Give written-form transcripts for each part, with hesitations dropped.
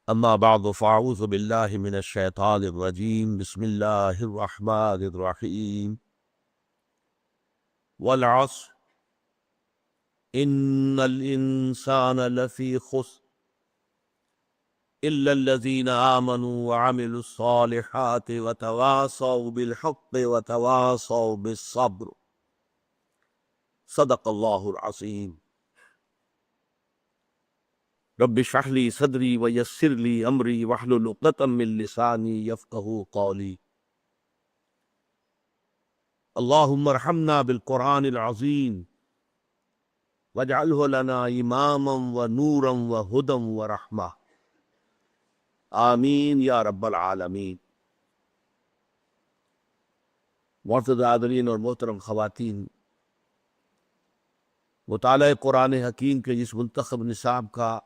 اما بعد فاعوذ باللہ من الشیطان الرجیم بسم اللہ الرحمن الرحیم والعصر ان الانسان لفی خسر الا الذین آمنوا وعملوا الصالحات وتواصوا بالحق وتواصوا بالصبر صدق اللہ العظیم رب اشرح لی صدری ویسر لی امری واحلل عقدۃ من لسانی یفقہوا قولی اللہم ارحمنا بالقرآن العظیم واجعلہ لنا اماما ونورا وہدی ورحمہ آمین یا رب العالمین۔ معزز حاضرین اور محترم خواتین، مطالعہ قرآن حکیم کے جس منتخب نصاب کا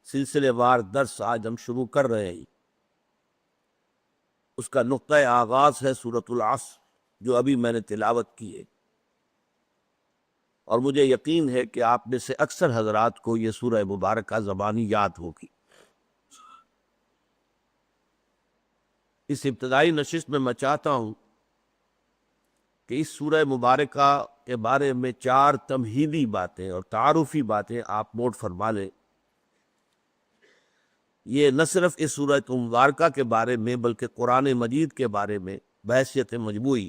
سلسلے وار درس آج ہم شروع کر رہے ہیں، اس کا نقطۂ آغاز ہے سورۃ العصر جو ابھی میں نے تلاوت کی ہے، اور مجھے یقین ہے کہ آپ میں سے اکثر حضرات کو یہ سورہ مبارکہ زبانی یاد ہوگی۔ اس ابتدائی نشست میں میں چاہتا ہوں کہ اس سورہ مبارکہ کے بارے میں 4 تمہیدی باتیں اور تعارفی باتیں آپ نوٹ فرما لیں۔ یہ نہ صرف اس سورہ مبارکہ کے بارے میں بلکہ قرآن مجید کے بارے میں بحیثیت مجموعی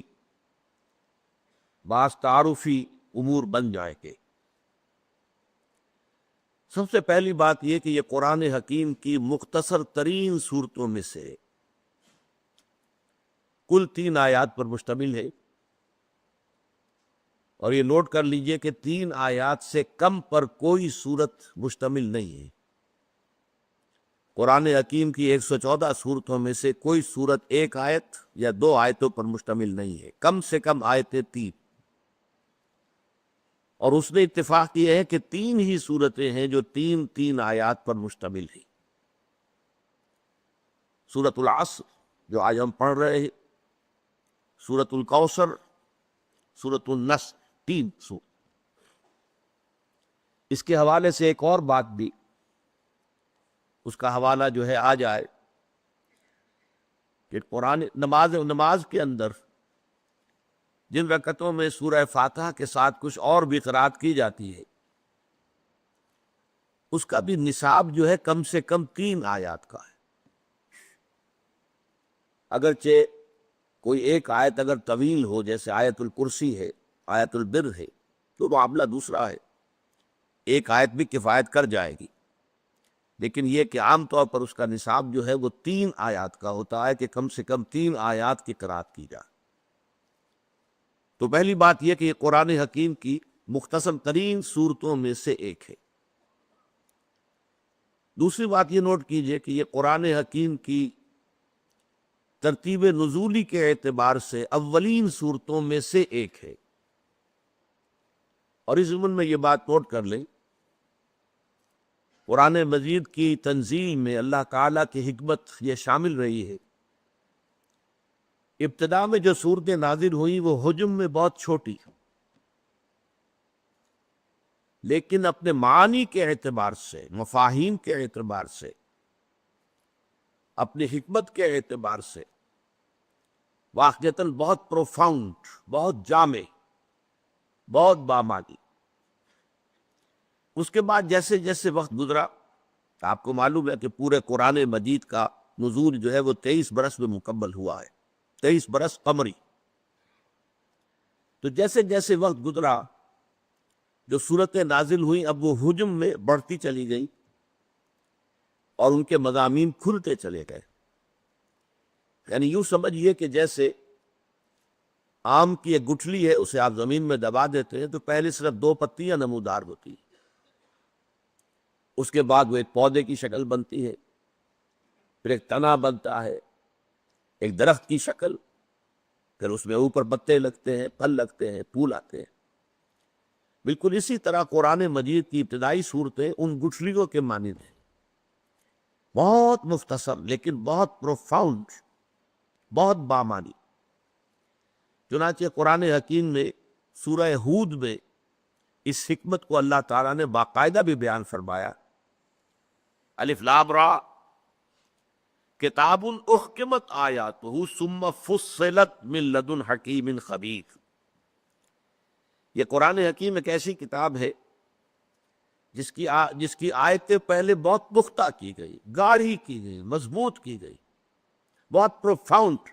بعض تعارفی امور بن جائیں گے۔ سب سے پہلی بات یہ کہ یہ قرآن حکیم کی مختصر ترین صورتوں میں سے کل 3 آیات پر مشتمل ہے، اور یہ نوٹ کر لیجئے کہ 3 آیات سے کم پر کوئی صورت مشتمل نہیں ہے۔ قرآن حکیم کی 114 صورتوں میں سے کوئی صورت 1 آیت یا 2 آیتوں پر مشتمل نہیں ہے، کم سے کم آیتیں 3۔ اور اس نے اتفاق یہ ہے کہ 3 ہی صورتیں ہیں جو 3 آیات پر مشتمل ہیں۔ سورۃ العصر جو آج ہم پڑھ رہے ہیں، سورۃ الکوثر، سورۃ النصر، 3 سورت۔ اس کے حوالے سے ایک اور بات بھی، اس کا حوالہ جو ہے آ جائے کہ قرآن نماز کے اندر جن رکعتوں میں سورہ فاتحہ کے ساتھ کچھ اور بھی قرات کی جاتی ہے، اس کا بھی نصاب جو ہے کم سے کم 3 آیات کا ہے۔ اگرچہ کوئی ایک آیت اگر طویل ہو، جیسے آیت الکرسی ہے، آیت البر ہے، تو معاملہ دوسرا ہے، ایک آیت بھی کفایت کر جائے گی، لیکن یہ کہ عام طور پر اس کا نصاب جو ہے وہ 3 آیات کا ہوتا ہے کہ کم سے کم 3 آیات کی قرات کی جائے۔ تو پہلی بات یہ کہ یہ قرآن حکیم کی مختصر ترین صورتوں میں سے ایک ہے۔ دوسری بات یہ نوٹ کیجئے کہ یہ قرآن حکیم کی ترتیب نزولی کے اعتبار سے اولین صورتوں میں سے ایک ہے، اور اس ضمن میں یہ بات نوٹ کر لیں، قرآن مجید کی تنزیل میں اللہ تعالیٰ کی حکمت یہ شامل رہی ہے، ابتدا میں جو صورتیں نازل ہوئیں وہ حجم میں بہت چھوٹی، لیکن اپنے معنی کے اعتبار سے، مفاہیم کے اعتبار سے، اپنی حکمت کے اعتبار سے واقعتاً بہت پروفاؤنڈ، بہت جامع، بہت بامعنی۔ اس کے بعد جیسے جیسے وقت گزرا، آپ کو معلوم ہے کہ پورے قرآن مجید کا نزول جو ہے وہ 23 برس میں مکمل ہوا ہے، 23 برس قمری۔ تو جیسے جیسے وقت گزرا، جو صورتیں نازل ہوئیں اب وہ حجم میں بڑھتی چلی گئی، اور ان کے مضامین کھلتے چلے گئے۔ یعنی یوں سمجھیے کہ جیسے آم کی ایک گٹھلی ہے، اسے آپ زمین میں دبا دیتے ہیں تو پہلے صرف 2 پتیاں نمودار ہوتی ہیں، اس کے بعد وہ ایک پودے کی شکل بنتی ہے، پھر ایک تنا بنتا ہے، ایک درخت کی شکل، پھر اس میں اوپر پتے لگتے ہیں، پھل لگتے ہیں، پھول آتے ہیں۔ بالکل اسی طرح قرآن مجید کی ابتدائی صورتیں ان گٹھلیوں کے مانند ہیں، بہت مختصر لیکن بہت پروفاؤنڈ، بہت بامعنی۔ چنانچہ قرآن حکیم میں سورہ ہود میں اس حکمت کو اللہ تعالیٰ نے باقاعدہ بھی بیان فرمایا الف لام را کتاب احکمت آیاتہ ثم فصلت من لدن حکیم خبیر. یہ قرآن حکیم ایک ایسی کتاب ہے جس کی آیتیں پہلے بہت پختہ کی گئی، گاڑھی کی گئی، مضبوط کی گئی، بہت پروفاؤنڈ،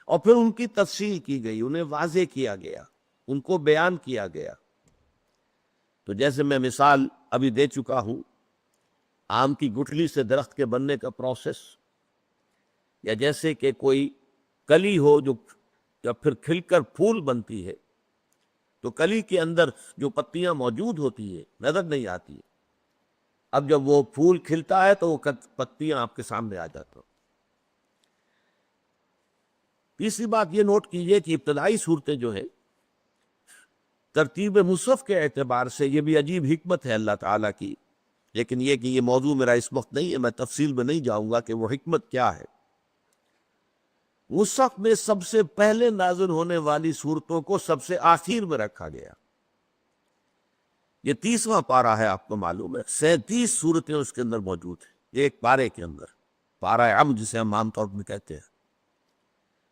اور پھر ان کی تفصیل کی گئی، انہیں واضح کیا گیا، ان کو بیان کیا گیا. تو جیسے میں مثال ابھی دے چکا ہوں، آم کی گٹھلی سے درخت کے بننے کا پروسیس، یا جیسے کہ کوئی کلی ہو جو جب پھر کھل کر پھول بنتی ہے، تو کلی کے اندر جو پتیاں موجود ہوتی ہیں نظر نہیں آتی ہے، اب جب وہ پھول کھلتا ہے تو وہ پتیاں آپ کے سامنے آ جاتی ہیں. تیسری بات یہ نوٹ کیجئے کہ ابتدائی صورتیں جو ہیں ترتیب مصحف کے اعتبار سے یہ بھی عجیب حکمت ہے اللہ تعالیٰ کی، لیکن یہ کہ یہ موضوع میرا اس وقت نہیں ہے، میں تفصیل میں نہیں جاؤں گا کہ وہ حکمت کیا ہے. مصحف میں سب سے پہلے نازل ہونے والی صورتوں کو سب سے آخر میں رکھا گیا. یہ 30واں پارہ ہے، آپ کو معلوم ہے 37 صورتیں اس کے اندر موجود ہیں ایک پارے کے اندر، پارہ عم جسے ہم عام طور پر کہتے ہیں،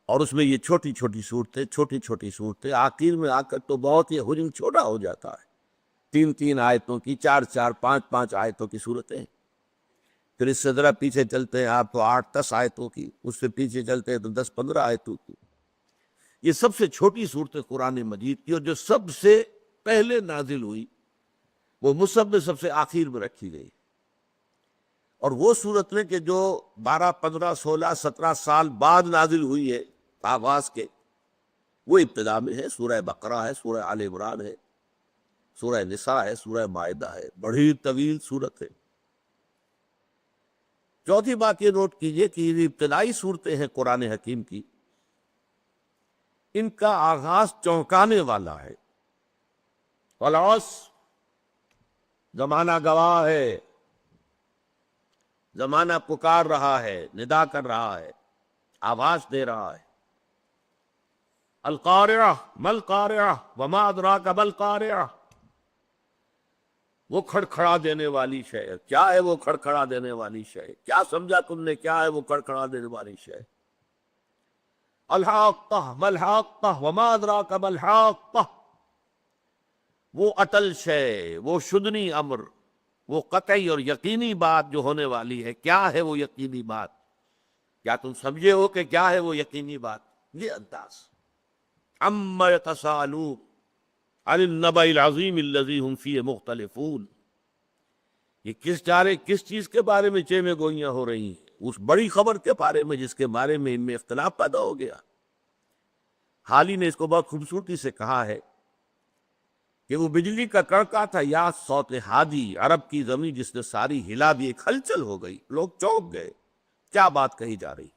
اور اس میں یہ چھوٹی چھوٹی صورتیں آخر میں آ کر تو بہت ہی حجم چھوٹا ہو جاتا ہے، 3 آیتوں کی، 4 5 آیتوں کی صورتیں. پھر اس سے ذرا پیچھے چلتے ہیں آپ تو 8 10 آیتوں کی، اس سے پیچھے چلتے ہیں تو 10 15 آیتوں کی. یہ سب سے چھوٹی صورت قرآن مجید کی، اور جو سب سے پہلے نازل ہوئی وہ مصحف میں سب سے آخر میں رکھی گئی. اور وہ صورتیں کہ جو 12 15 16 17 سال بعد نازل ہوئی ہے آغاز کے، وہ ابتدا میں ہے. سورہ بقرہ ہے، سورہ آل عمران ہے، سورہ نساء ہے، سورہ مائدہ ہے، بڑی طویل صورت ہے. چوتھی بات یہ نوٹ کیجئے کہ یہ ابتدائی صورتیں ہیں قرآن حکیم کی، ان کا آغاز چونکانے والا ہے. والعصر، زمانہ گواہ ہے، زمانہ پکار رہا ہے، ندا کر رہا ہے، آواز دے رہا ہے. القارعہ ما القارعہ وما ادراک ما القارعہ، وہ کھڑکھڑا دینے والی شے. کیا ہے وہ کھڑکھڑا دینے والی شے؟ کیا سمجھا تم نے کیا ہے وہ کھڑکھڑا دینے والی شے؟ الحاقہ ما الحاقہ وما ادراک ما الحاقہ، وہ اٹل شے، وہ شدنی امر، وہ قطعی اور یقینی بات جو ہونے والی ہے. کیا ہے وہ یقینی بات؟ کیا تم سمجھے ہو کہ کیا ہے وہ یقینی بات؟ یہ انداز. عما یتساءلون عن النبأ العظیم الذی هم فیہ مختلفون، یہ کس چیز کے بارے میں چیمیں گوئیاں ہو رہی ہیں؟ اس بڑی خبر کے بارے میں جس کے بارے میں ان میں اختلاف پیدا ہو گیا. حالی نے اس کو بہت خوبصورتی سے کہا ہے کہ وہ بجلی کا کڑکا تھا یا صوت ہادی، عرب کی زمین جس نے ساری ہلا دی، ایک ہلچل ہو گئی، لوگ چونک گئے، کیا بات کہی جا رہی.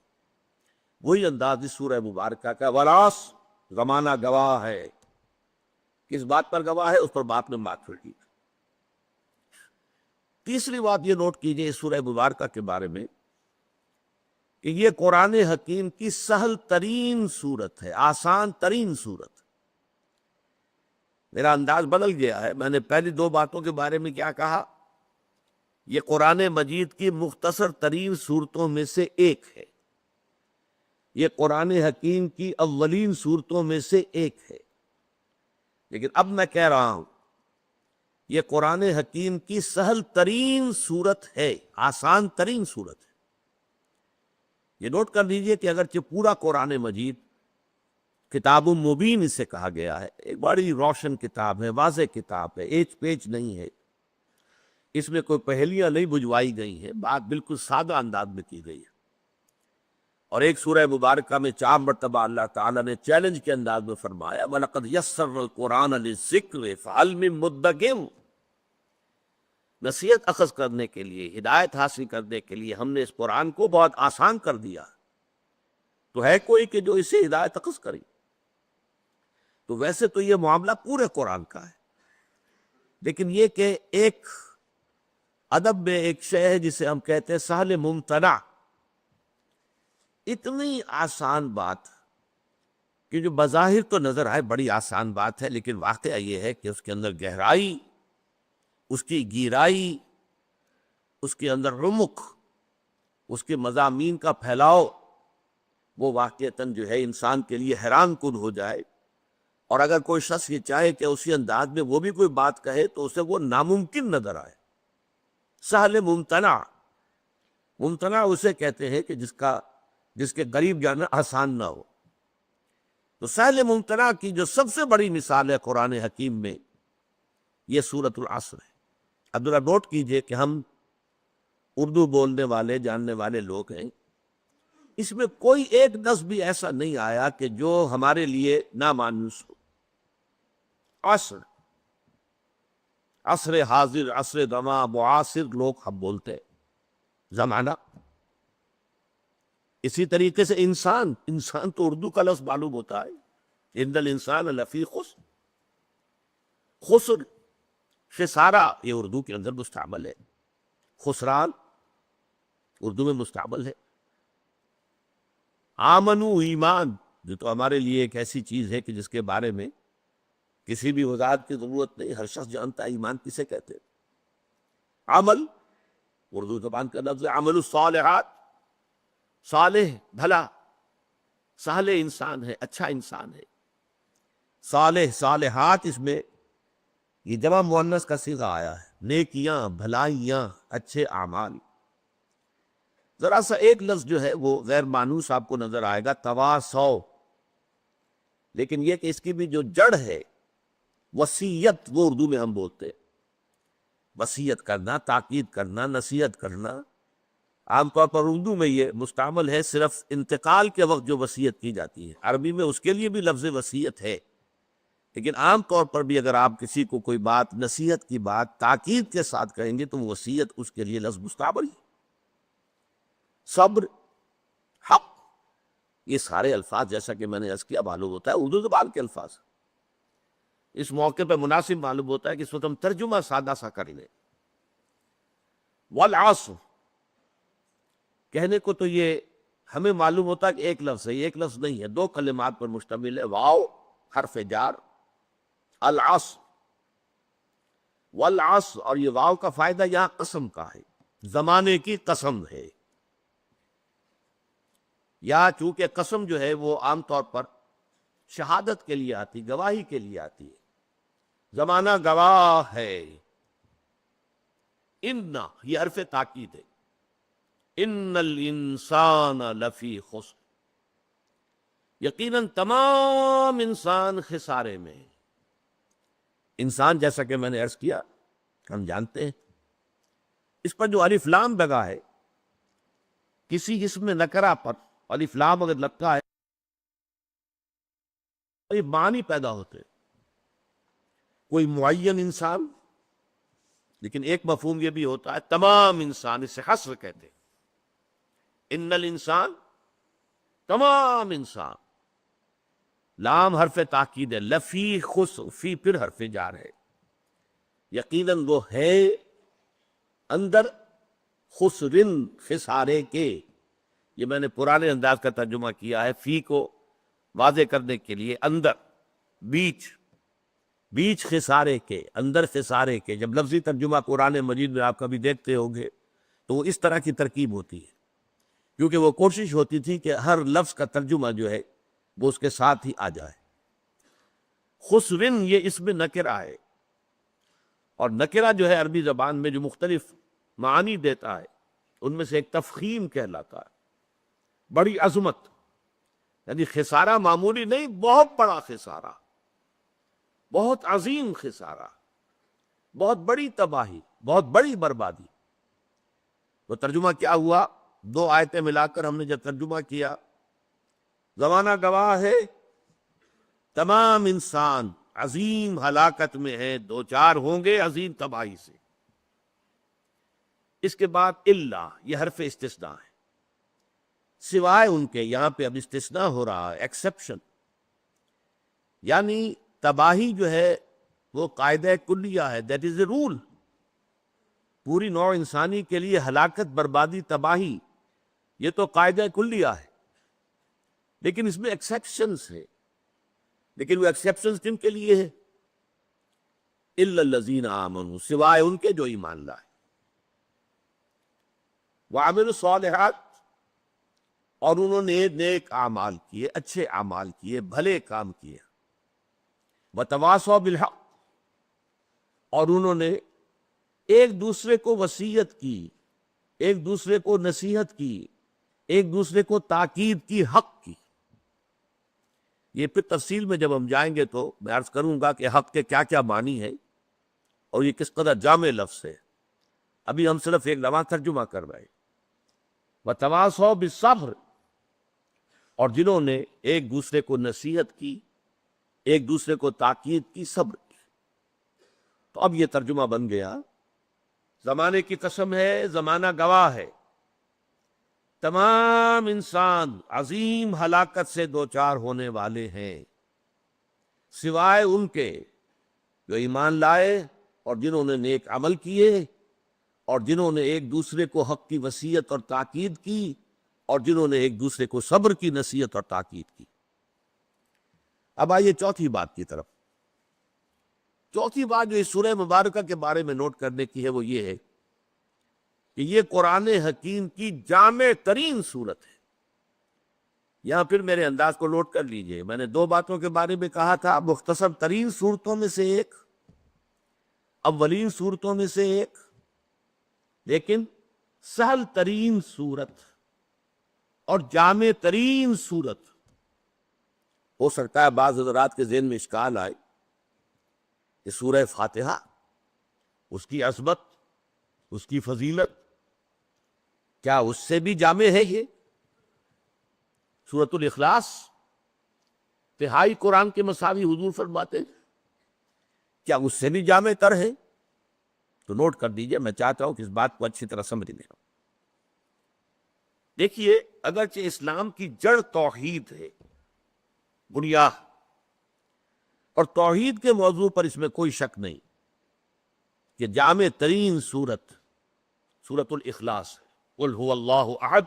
وہی انداز اس سورہ مبارکہ کا. والعصر، زمانہ گواہ ہے. کس بات پر گواہ ہے؟ اس پر بات میں بات ہوگی. تیسری بات یہ نوٹ کیجئے اس سورہ مبارکہ کے بارے میں کہ یہ قرآن حکیم کی سہل ترین صورت ہے، آسان ترین صورت. میرا انداز بدل گیا ہے. میں نے پہلی 2 باتوں کے بارے میں کیا کہا؟ یہ قرآن مجید کی مختصر ترین صورتوں میں سے ایک ہے، یہ قرآن حکیم کی اولین صورتوں میں سے ایک ہے. لیکن اب میں کہہ رہا ہوں یہ قرآن حکیم کی سہل ترین صورت ہے، آسان ترین صورت ہے. یہ نوٹ کر لیجئے کہ اگرچہ پورا قرآن مجید کتاب مبین اسے کہا گیا ہے، ایک بڑی روشن کتاب ہے، واضح کتاب ہے، ایچ پیچ نہیں ہے، اس میں کوئی پہلیاں نہیں بجھوائی گئی ہیں، بات بالکل سادہ انداز میں کی گئی ہے. اور ایک سورہ مبارکہ میں 4 مرتبہ اللہ تعالیٰ نے چیلنج کے انداز میں فرمایا وَلَقَدْ يَسَّرْنَا الْقُرْآنَ لِلذِّكْرِ فَهَلْ مِن مُدَّكِرٍ، نصیحت اخذ کرنے کے لیے، ہدایت حاصل کرنے کے لیے ہم نے اس قرآن کو بہت آسان کر دیا، تو ہے کوئی کہ جو اسے ہدایت اخذ کرے؟ تو ویسے تو یہ معاملہ پورے قرآن کا ہے، لیکن یہ کہ ایک ادب میں ایک شے ہے جسے ہم کہتے ہیں سہل ممتنع، اتنی آسان بات کہ جو بظاہر تو نظر آئے بڑی آسان بات ہے، لیکن واقعہ یہ ہے کہ اس کے اندر گہرائی، اس کی گہرائی، اس کے اندر رمق، اس کے مضامین کا پھیلاؤ، وہ واقعتاً جو ہے انسان کے لیے حیران کن ہو جائے، اور اگر کوئی شخص یہ چاہے کہ اسی انداز میں وہ بھی کوئی بات کہے تو اسے وہ ناممکن نظر آئے۔ سہل ممتنع، ممتنع اسے کہتے ہیں کہ جس کے قریب جانا آسان نہ ہو۔ تو سہل ممتنع کی جو سب سے بڑی مثال ہے قرآن حکیم میں، یہ سورۃ العصر ہے۔ اب ذرا نوٹ کیجئے کہ ہم اردو بولنے والے جاننے والے لوگ ہیں، اس میں کوئی ایک لفظ بھی ایسا نہیں آیا کہ جو ہمارے لیے نامانوس ہو۔ عصر، عصر حاضر، عصر زماں، معاصر لوگ ہم بولتے ہیں، زمانہ۔ اسی طریقے سے انسان تو اردو کا لفظ معلوم ہوتا ہے، ان الانسان لفی خسر، خسر، خسارہ یہ اردو کے اندر مستعمل ہے، خسران اردو میں مستعمل ہے۔ آمنو، ایمان، جو تو ہمارے لیے ایک ایسی چیز ہے کہ جس کے بارے میں کسی بھی وضاحت کی ضرورت نہیں، ہر شخص جانتا ہے ایمان کسے کہتے ہیں۔ عمل اردو زبان کا لفظ ہے، عمل الصالحات، صالح بھلا، صالح انسان ہے، اچھا انسان ہے۔ صالح، صالحات، اس میں یہ جمع مؤنث کا صیغہ آیا ہے، نیکیاں، بھلائیاں، اچھے اعمال۔ ذرا سا ایک لفظ جو ہے وہ غیر مانوس آپ کو نظر آئے گا، تواصو، لیکن یہ کہ اس کی بھی جو جڑ ہے وصیت، وہ اردو میں ہم بولتے ہیں، وصیت کرنا، تاکید کرنا، نصیحت کرنا۔ عام طور پر اردو میں یہ مستعمل ہے صرف انتقال کے وقت جو وصیت کی جاتی ہے، عربی میں اس کے لیے بھی لفظ وصیت ہے، لیکن عام طور پر بھی اگر آپ کسی کو کوئی بات، نصیحت کی بات تاکید کے ساتھ کہیں گے تو وصیت اس کے لیے لفظ مستعمل ہے۔ صبر، حق، یہ سارے الفاظ جیسا کہ میں نے عرض کیا معلوم ہوتا ہے اردو زبان کے الفاظ۔ اس موقع پہ مناسب معلوم ہوتا ہے کہ اس وقت ہم ترجمہ سادہ سا کر لیں۔ والعصر، کہنے کو تو یہ ہمیں معلوم ہوتا ہے کہ ایک لفظ ہے، یہ ایک لفظ نہیں ہے، دو کلمات پر مشتمل ہے، واو حرف جار، العصر، والعصر، اور یہ واو کا فائدہ یہاں قسم کا ہے، زمانے کی قسم ہے۔ یا چونکہ قسم جو ہے وہ عام طور پر شہادت کے لیے آتی، گواہی کے لیے آتی ہے، زمانہ گواہ ہے۔ ان، یہ حرف تاکید ہے، ان الانسان لفی خسر، یقیناً تمام انسان خسارے میں۔ انسان جیسا کہ میں نے عرض کیا ہم جانتے ہیں، اس پر جو الف لام لگا ہے، کسی اسم نکرہ پر الف لام اگر لگتا ہے تو یہ معنی پیدا ہوتے، کوئی معین انسان، لیکن ایک مفہوم یہ بھی ہوتا ہے تمام انسان، اسے حصر کہتے ہیں۔ ان الانسان، تمام انسان، لام حرف تاکید ہے، لفی خسر، فی پھر حرف جار ہے، یقیناً وہ ہے اندر، خسرن، خسارے کے۔ یہ میں نے پرانے انداز کا ترجمہ کیا ہے، فی کو واضح کرنے کے لیے، اندر، بیچ خسارے کے، اندر خسارے کے۔ جب لفظی ترجمہ قرآن مجید میں آپ کبھی دیکھتے ہوں گے تو وہ اس طرح کی ترکیب ہوتی ہے، کیونکہ وہ کوشش ہوتی تھی کہ ہر لفظ کا ترجمہ جو ہے وہ اس کے ساتھ ہی آ جائے۔ خسرن، یہ اسم نکرہ ہے، اور نکرہ جو ہے عربی زبان میں جو مختلف معانی دیتا ہے ان میں سے ایک تفخیم کہلاتا ہے، بڑی عظمت، یعنی خسارہ معمولی نہیں، بہت بڑا خسارہ، بہت عظیم خسارہ، بہت بڑی تباہی، بہت بڑی بربادی۔ وہ ترجمہ کیا ہوا؟ دو آیتیں ملا کر ہم نے جب ترجمہ کیا، زمانہ گواہ ہے، تمام انسان عظیم ہلاکت میں ہے، دو چار ہوں گے عظیم تباہی سے۔ اس کے بعد الا، یہ حرف استثناء ہے، سوائے ان کے، یہاں پہ اب استثناء ہو رہا ہے، ایکسیپشن، یعنی تباہی جو ہے وہ قاعدہ کلیہ ہے، دیٹ از اے رول، پوری نوع انسانی کے لیے ہلاکت، بربادی، تباہی، یہ تو قاعدہ کلیہ ہے، لیکن اس میں ایکسیپشنز ہے، لیکن وہ ایکسیپشنز کن کے لیے ہے؟ الا الذین آمنوا، سوائے ان کے جو ایمان لائے۔ وعملوا الصالحات، اور انہوں نے نیک اعمال کیے، اچھے اعمال کیے، بھلے کام کیے، وتواصوا بالحق، اور انہوں نے ایک دوسرے کو وصیت کی، ایک دوسرے کو نصیحت کی، ایک دوسرے کو تاکید کی، حق کی۔ یہ پھر تفصیل میں جب ہم جائیں گے تو میں عرض کروں گا کہ حق کے کیا کیا معنی ہے اور یہ کس قدر جامع لفظ ہے۔ ابھی ہم صرف ایک لمحہ ترجمہ کر رہے ہیں۔ وتواصوا بالصبر، اور جنہوں نے ایک دوسرے کو نصیحت کی، ایک دوسرے کو تاکید کی، صبر کی۔ تو اب یہ ترجمہ بن گیا، زمانے کی قسم ہے، زمانہ گواہ ہے، تمام انسان عظیم ہلاکت سے دوچار ہونے والے ہیں، سوائے ان کے جو ایمان لائے اور جنہوں نے نیک عمل کیے اور جنہوں نے ایک دوسرے کو حق کی وصیت اور تاکید کی اور جنہوں نے ایک دوسرے کو صبر کی نصیحت اور تاکید کی۔ اب آئیے چوتھی بات کی طرف۔ چوتھی بات جو اس سورہ مبارکہ کے بارے میں نوٹ کرنے کی ہے وہ یہ ہے کہ یہ قرآن حکیم کی جامع ترین صورت ہے۔ یہاں پھر میرے انداز کو نوٹ کر لیجئے، میں نے دو باتوں کے بارے میں کہا تھا، مختصر ترین صورتوں میں سے ایک، اولین صورتوں میں سے ایک، لیکن سہل ترین صورت اور جامع ترین صورت۔ ہو سکتا ہے بعض حضرات کے ذہن میں اشکال آئے کہ سورہ فاتحہ، اس کی عظمت، اس کی فضیلت، کیا اس سے بھی جامع ہے یہ؟ سورۃ الاخلاص تہائی قرآن کے مساوی حضور فرماتے ہیں، کیا اس سے بھی جامع تر ہے؟ تو نوٹ کر دیجئے، میں چاہتا ہوں کہ اس بات کو اچھی طرح سمجھ لیں۔ دیکھیے، اگرچہ اسلام کی جڑ توحید ہے، بنیاد، اور توحید کے موضوع پر اس میں کوئی شک نہیں کہ جامع ترین صورت سورۃ الاخلاص ہے۔ قل هو اللہ احد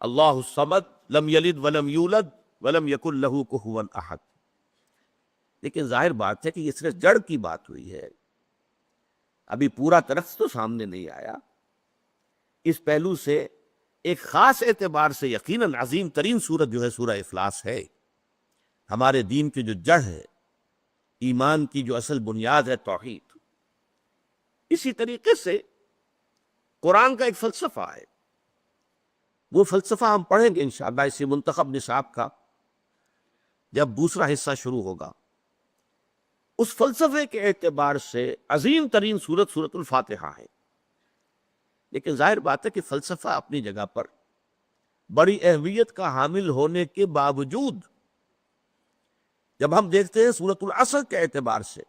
اللہ الصمد لم یلد ولم یولد ولم یکن لہ کفوا احد۔ لیکن ظاہر بات ہے کہ یہ صرف جڑ کی بات ہوئی ہے، ابھی پورا طرف تو سامنے نہیں آیا۔ اس پہلو سے ایک خاص اعتبار سے یقیناً عظیم ترین صورت جو ہے سورہ اخلاص ہے۔ ہمارے دین کی جو جڑ ہے، ایمان کی جو اصل بنیاد ہے، توحید۔ اسی طریقے سے قرآن کا ایک فلسفہ ہے، وہ فلسفہ ہم پڑھیں گے انشاءاللہ اسی منتخب نصاب کا جب دوسرا حصہ شروع ہوگا۔ اس فلسفے کے اعتبار سے عظیم ترین سورت سورۃ الفاتحہ ہے، لیکن ظاہر بات ہے کہ فلسفہ اپنی جگہ پر بڑی اہمیت کا حامل ہونے کے باوجود جب ہم دیکھتے ہیں سورۃ العصر کے اعتبار سے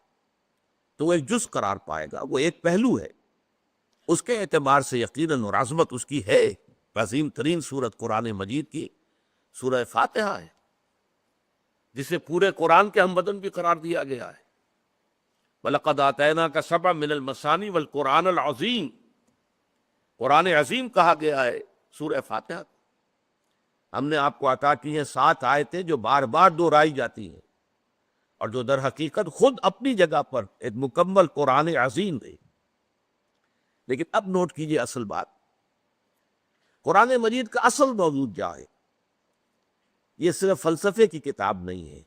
تو وہ ایک جز قرار پائے گا، وہ ایک پہلو ہے، اس کے اعتبار سے یقیناً اور عظمت اس کی ہے۔ عظیم ترین سورت قرآن مجید کی سورہ فاتحہ ہے، جسے پورے قرآن کے ہم بدن بھی قرار دیا گیا ہے۔ وَلَقَدْ آتَيْنَاكَ سَبْعًا مِنَ الْمَثَانِي وَالْقُرْآنَ الْعَظِيمِ، قرآن عظیم کہا گیا ہے سورہ فاتحہ کو۔ ہم نے آپ کو عطا کی ہیں 7 آیتیں جو بار بار دہرائی جاتی ہیں اور جو در حقیقت خود اپنی جگہ پر ایک مکمل قرآن عظیم ہے۔ لیکن اب نوٹ کیجئے اصل بات، قرآن مجید کا اصل موضوع کیا ہے؟ یہ صرف فلسفے کی کتاب نہیں ہے،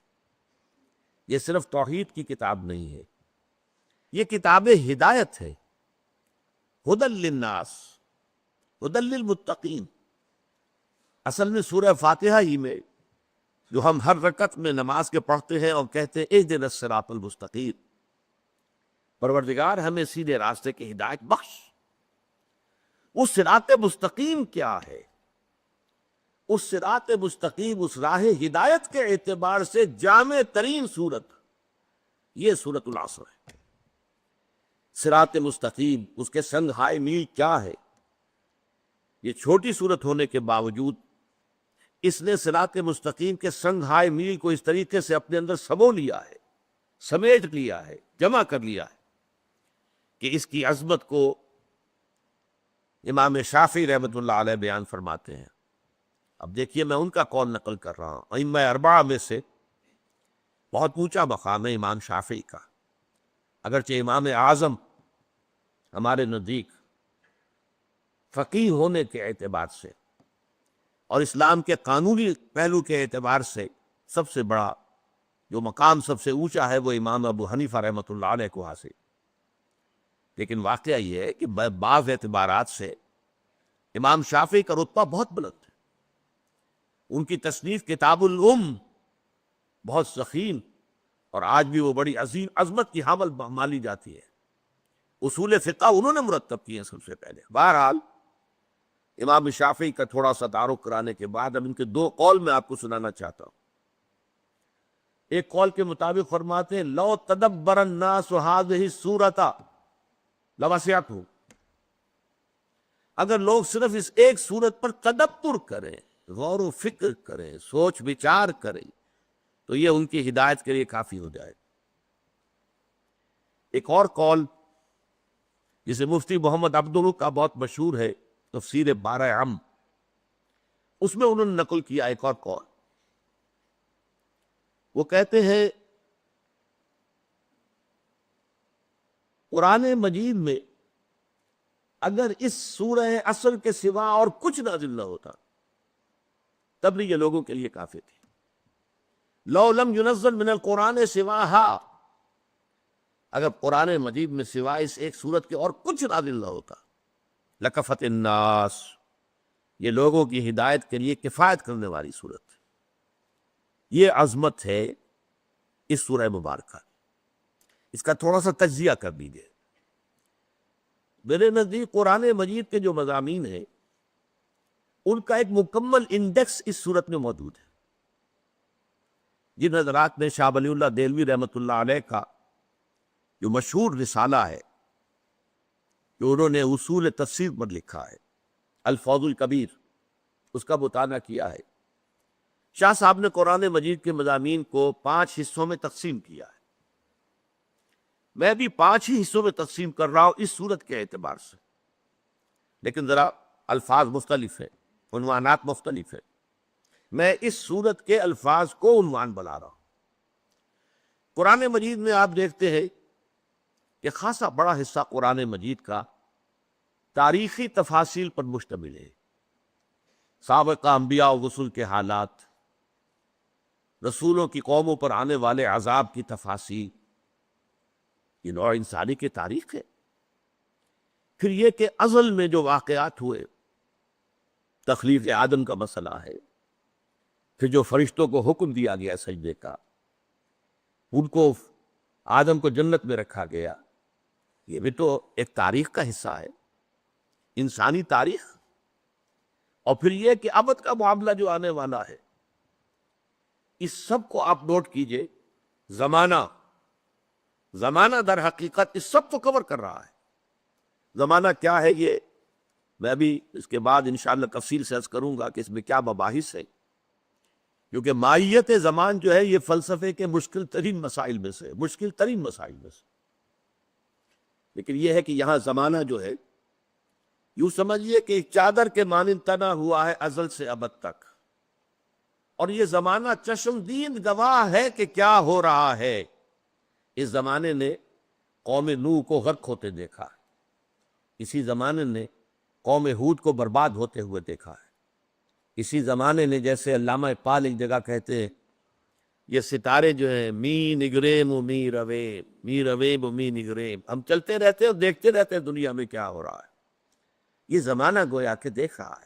یہ صرف توحید کی کتاب نہیں ہے، یہ کتاب ہدایت ہے، ہدی للناس، ہدی للمتقین۔ اصل میں سورہ فاتحہ ہی میں جو ہم ہر رکعت میں نماز کے پڑھتے ہیں اور کہتے ہیں اہدنا الصراط المستقیم، پروردگار ہمیں سیدھے راستے کی ہدایت بخش۔ وہ صراط مستقیم کیا ہے؟ اس صراط مستقیم، اس راہ ہدایت کے اعتبار سے جامع ترین صورت یہ سورۃ العصر ہے۔ صراط مستقیم، اس کے سنگ ہائے میل کیا ہے؟ یہ چھوٹی صورت ہونے کے باوجود اس نے صراط مستقیم کے سنگ ہائے میل کو اس طریقے سے اپنے اندر سمو لیا ہے، سمیٹ لیا ہے، جمع کر لیا ہے کہ اس کی عظمت کو امام شافعی رحمۃ اللہ علیہ بیان فرماتے ہیں۔ اب دیکھیے، میں ان کا قول نقل کر رہا ہوں، ائمہ اربعہ میں سے بہت اونچا مقام ہے امام شافعی کا، اگرچہ امام اعظم ہمارے نزدیک فقیہ ہونے کے اعتبار سے اور اسلام کے قانونی پہلو کے اعتبار سے سب سے بڑا جو مقام سب سے اونچا ہے وہ امام ابو حنیفہ رحمۃ اللہ علیہ کو حاصل. لیکن واقعہ یہ ہے کہ بعض اعتبارات سے امام شافعی کا رتبہ بہت بلند ہے. ان کی تصنیف کتاب الام بہت ضخیم اور آج بھی وہ بڑی عظیم عظمت کی حامل مانی جاتی ہے. اصول فقہ انہوں نے مرتب کیے ہیں سب سے پہلے. بہرحال امام شافعی کا تھوڑا سا تعارف کرانے کے بعد اب ان کے دو قول میں آپ کو سنانا چاہتا ہوں. ایک قول کے مطابق فرماتے ہیں لو تدبر الناس هذه السورۃ لوسعتهم، اگر لوگ صرف اس ایک سورت پر تدبر کریں، غور و فکر کریں، سوچ بچار کریں تو یہ ان کی ہدایت کے لیے کافی ہو جائے. ایک اور قول جسے مفتی محمد عبداللہ کا بہت مشہور ہے تفسیر 12 عم، اس میں انہوں نے نقل کیا ایک اور قول. وہ کہتے ہیں قرآن مجید میں اگر اس سورہ اصل کے سوا اور کچھ نازل نہ ہوتا تب بھی یہ لوگوں کے لیے کافی تھی. لو لم ينزل من القرآن سواہا، اگر قرآن مجید میں سوا اس ایک سورت کے اور کچھ نازل نہ ہوتا لکفت الناس، یہ لوگوں کی ہدایت کے لیے کفایت کرنے والی سورت. یہ عظمت ہے اس سورہ مبارکہ. اس کا تھوڑا سا تجزیہ کر دیجیے. میرے نزدیک قرآن مجید کے جو مضامین ہیں ان کا ایک مکمل انڈیکس اس سورت میں موجود ہے. جن حضرات نے شاہ ولی اللہ دہلوی رحمۃ اللہ علیہ کا جو مشہور رسالہ ہے جو انہوں نے اصول تفسیر پر لکھا ہے الفوز الکبیر، اس کا مطالعہ کیا ہے. شاہ صاحب نے قرآن مجید کے مضامین کو 5 حصوں میں تقسیم کیا ہے. میں بھی 5 ہی حصوں میں تقسیم کر رہا ہوں اس سورت کے اعتبار سے، لیکن ذرا الفاظ مختلف ہیں، عنوانات مختلف ہیں. میں اس سورت کے الفاظ کو عنوان بنا رہا ہوں. قرآن مجید میں آپ دیکھتے ہیں کہ خاصا بڑا حصہ قرآن مجید کا تاریخی تفاصیل پر مشتمل ہے. سابقہ انبیاء و رسول کے حالات، رسولوں کی قوموں پر آنے والے عذاب کی تفاصیل، یہ نوع انسانی کی تاریخ ہے. پھر یہ کہ ازل میں جو واقعات ہوئے، تخلیق آدم کا مسئلہ ہے، پھر جو فرشتوں کو حکم دیا گیا سجدے کا، ان کو آدم کو جنت میں رکھا گیا، یہ بھی تو ایک تاریخ کا حصہ ہے، انسانی تاریخ. اور پھر یہ کہ ابد کا معاملہ جو آنے والا ہے، اس سب کو آپ نوٹ کیجئے. زمانہ در حقیقت اس سب کو کور کر رہا ہے. زمانہ کیا ہے یہ میں بھی اس کے بعد انشاءاللہ تفصیل سے عرض کروں گا کہ اس میں کیا مباحث ہے، کیونکہ ماہیت زمان جو ہے یہ فلسفے کے مشکل ترین مسائل میں سے. لیکن یہ ہے کہ یہاں زمانہ جو ہے یوں سمجھیے کہ ایک چادر کے مانند تنا ہوا ہے ازل سے ابد تک، اور یہ زمانہ چشمدید گواہ ہے کہ کیا ہو رہا ہے. اس زمانے نے قوم نوح کو غرق ہوتے دیکھا ہے، اسی زمانے نے قوم ہود کو برباد ہوتے ہوئے دیکھا ہے. اسی زمانے نے، جیسے علامہ اقبال ایک جگہ کہتے ہیں، یہ ستارے جو ہیں می نگریم و می رویم، می رویم و می نگریم، ہم چلتے رہتے ہیں اور دیکھتے رہتے ہیں دنیا میں کیا ہو رہا ہے. یہ زمانہ گویا کہ دیکھ رہا ہے.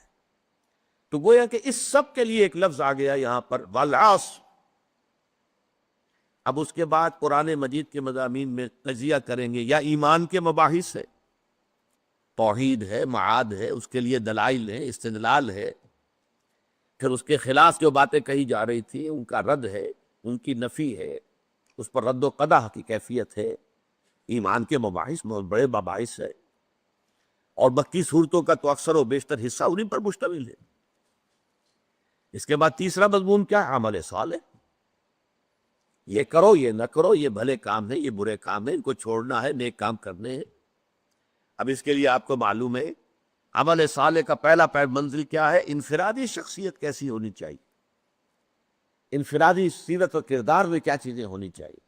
تو گویا کہ اس سب کے لیے ایک لفظ آ گیا یہاں پر والعصر. اب اس کے بعد قرآن مجید کے مضامین میں تجزیہ کریں گے. یا ایمان کے مباحث ہے، توحید ہے، معاد ہے، اس کے لیے دلائل ہے، استدلال ہے. پھر اس کے خلاف جو باتیں کہی جا رہی تھی ان کا رد ہے، ان کی نفی ہے، اس پر رد و قدح کی کیفیت ہے. ایمان کے مباحث بہت بڑے مباحث ہے، اور مکی صورتوں کا تو اکثر و بیشتر حصہ انہیں پر مشتمل ہے. اس کے بعد تیسرا مضمون کیا ہے؟ عمل صالح. یہ کرو، یہ نہ کرو، یہ بھلے کام ہیں، یہ برے کام ہیں، ان کو چھوڑنا ہے، نیک کام کرنے ہیں. اب اس کے لیے آپ کو معلوم ہے عمل صالح کا پہلا منزل کیا ہے؟ انفرادی شخصیت کیسی ہونی چاہیے، انفرادی سیرت و کردار میں کیا چیزیں ہونی چاہیے،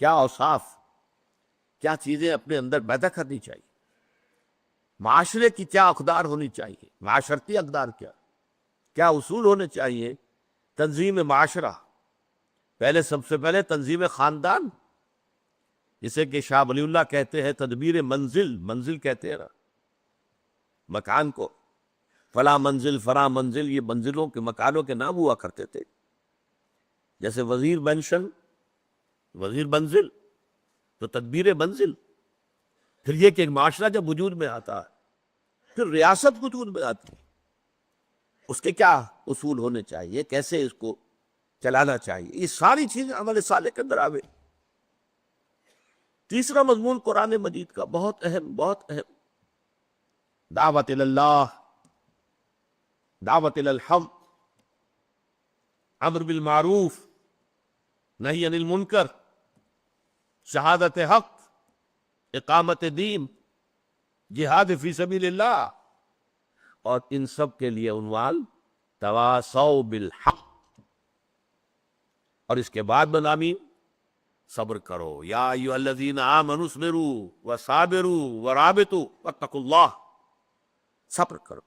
کیا اوصاف، کیا چیزیں اپنے اندر پیدا کرنی چاہیے. معاشرے کی کیا اقدار ہونی چاہیے، معاشرتی اقدار کیا اصول ہونے چاہیے، تنظیم معاشرہ، سب سے پہلے تنظیم خاندان، جسے کہ شاہ ولی اللہ کہتے ہیں تدبیر منزل کہتے ہیں نا مکان کو، فلاں منزل فلاں منزل، یہ منزلوں کے مکانوں کے نام ہوا کرتے تھے، جیسے وزیر منزل تو تدبیر منزل، پھر یہ کہ ایک معاشرہ جب وجود میں آتا ہے پھر ریاست وجود میں آتی ہے، اس کے کیا اصول ہونے چاہیے، کیسے اس کو چلانا چاہیے، یہ ساری چیزیں عمل صالح کے اندر آوے۔ تیسرا مضمون قرآن مجید کا بہت اہم، دعوت اللہ، دعوت الحق، امر بالمعروف، نہی عن المنکر، شہادت حق، اقامت دین، جہاد فی سبیل اللہ، اور ان سب کے لیے عنوان تواصوا بالحق، اور اس کے بعد مضامین صبر کرو، یا ایھا الذین آمنوا اصبروا وصابروا ورابطوا واتقوا اللہ، صبر کرو،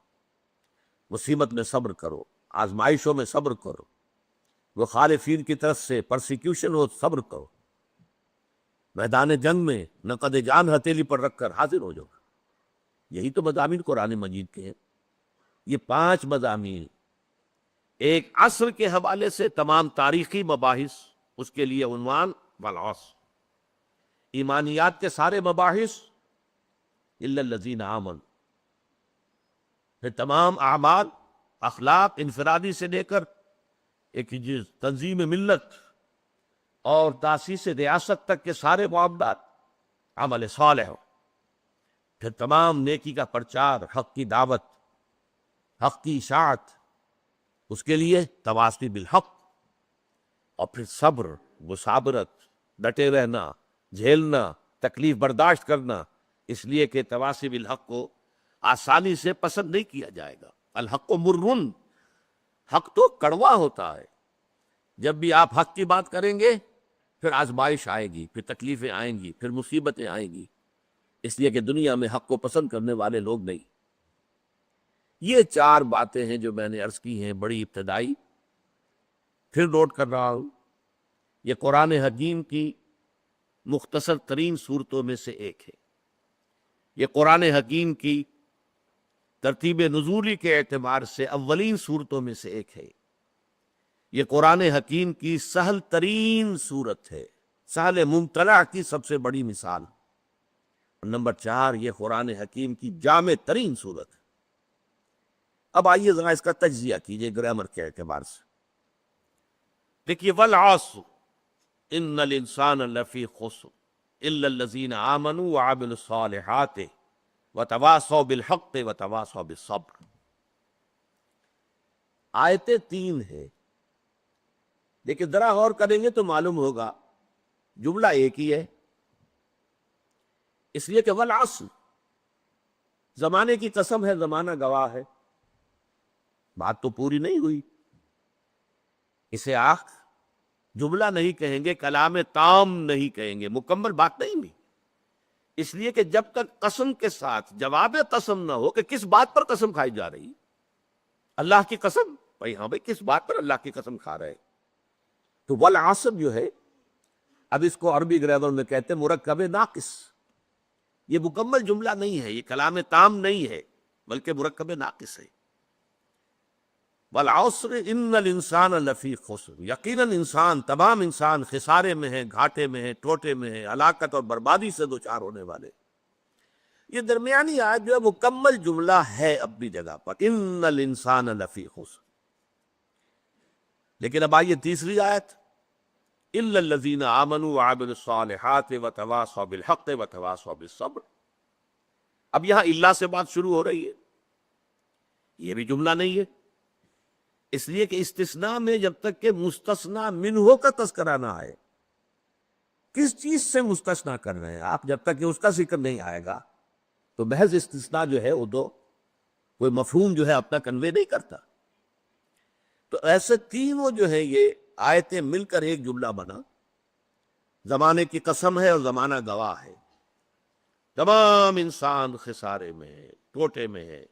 مصیبت میں صبر کرو، آزمائشوں میں صبر کرو، مخالفین کی طرف سے پرسیکیوشن ہو صبر کرو، میدان جنگ میں نقد جان ہتھیلی پر رکھ کر حاضر ہو جاؤ۔ یہی تو مضامین قرآن مجید کے ہیں۔ یہ 5 مضامین، ایک عصر کے حوالے سے تمام تاریخی مباحث، اس کے لیے عنوان والعصر، ایمانیات کے سارے مباحث الا الذین آمنوا، پھر تمام اعمال، اخلاق انفرادی سے لے کر ایک تنظیم ملت اور تاسیس ریاست تک کے سارے معاملات عمل صالح ہو، پھر تمام نیکی کا پرچار، حق کی دعوت، حق کی اشاعت، اس کے لیے تواصی بالحق، اور پھر صبر، مصابرت، ڈٹے رہنا، جھیلنا، تکلیف برداشت کرنا، اس لیے کہ تواصی بالحق کو آسانی سے پسند نہیں کیا جائے گا۔ الحق مرن، حق تو کڑوا ہوتا ہے، جب بھی آپ حق کی بات کریں گے پھر آزمائش آئے گی، پھر تکلیفیں آئیں گی، پھر مصیبتیں آئیں گی، اس لیے کہ دنیا میں حق کو پسند کرنے والے لوگ نہیں۔ یہ 4 باتیں ہیں جو میں نے عرض کی ہیں، بڑی ابتدائی، پھر نوٹ کر رہا ہوں، یہ قرآن حکیم کی مختصر ترین صورتوں میں سے ایک ہے، یہ قرآن حکیم کی ترتیب نزولی کے اعتبار سے اولین صورتوں میں سے ایک ہے، یہ قرآن حکیم کی سہل ترین صورت ہے، سہل ممتنع کی سب سے بڑی مثال، اور نمبر 4 یہ قرآن حکیم کی جامع ترین صورت ہے۔ اب آئیے ذرا اس کا تجزیہ کیجئے گرامر کے اعتبار سے۔ دیکھیے، والعصر ان الانسان لفی خسر الا الذین آمنوا وعملوا الصالحات وتواصوا بالحق وتواصوا بالصبر۔ آیتیں 3 ہیں، لیکن ذرا غور کریں گے تو معلوم ہوگا جملہ ایک ہی ہے، اس لیے کہ والعصر، زمانے کی قسم ہے، زمانہ گواہ ہے، بات تو پوری نہیں ہوئی، اسے جملہ نہیں کہیں گے، کلام تام نہیں کہیں گے، مکمل بات نہیں ہوئی، اس لیے کہ جب تک قسم کے ساتھ جواب قسم نہ ہو کہ کس بات پر قسم کھائی جا رہی، اللہ کی قسم، بھائی ہاں بھائی کس بات پر اللہ کی قسم کھا رہے، تو والعصر جو ہے، اب اس کو عربی گرامر میں کہتے ہیں مرکب ناقص، یہ مکمل جملہ نہیں ہے، یہ کلام تام نہیں ہے، بلکہ مرکب ناقص ہے۔ والعصر ان الانسان لفی خسر، یقیناً انسان، تمام انسان خسارے میں ہیں، گھاٹے میں ہیں، ٹوٹے میں ہیں، ہلاکت اور بربادی سے دوچار ہونے والے۔ یہ درمیانی آیت جو ہے مکمل جملہ ہے اپنی جگہ پر، ان الانسان لفی خسر، لیکن اب آئیے تیسری آیت، الا الذین آمنوا وعملوا الصالحات وتواصوا بالحق وتواصوا بالصبر۔ اب یہاں اللہ سے بات شروع ہو رہی ہے، یہ بھی جملہ نہیں ہے، اس لیے کہ استثناء میں جب تک کہ مستثنی منہ کا تذکرہ نہ آئے، کس چیز سے مستثنیٰ کر رہے ہیں آپ، جب تک کہ اس کا ذکر نہیں آئے گا تو محض استثناء جو ہے وہ تو کوئی مفہوم جو ہے اپنا کنوے نہیں کرتا۔ تو ایسے تینوں جو ہیں یہ آیتیں مل کر ایک جملہ بنا، زمانے کی قسم ہے اور زمانہ گواہ ہے، تمام انسان خسارے میں ہے، ٹوٹے میں ہے،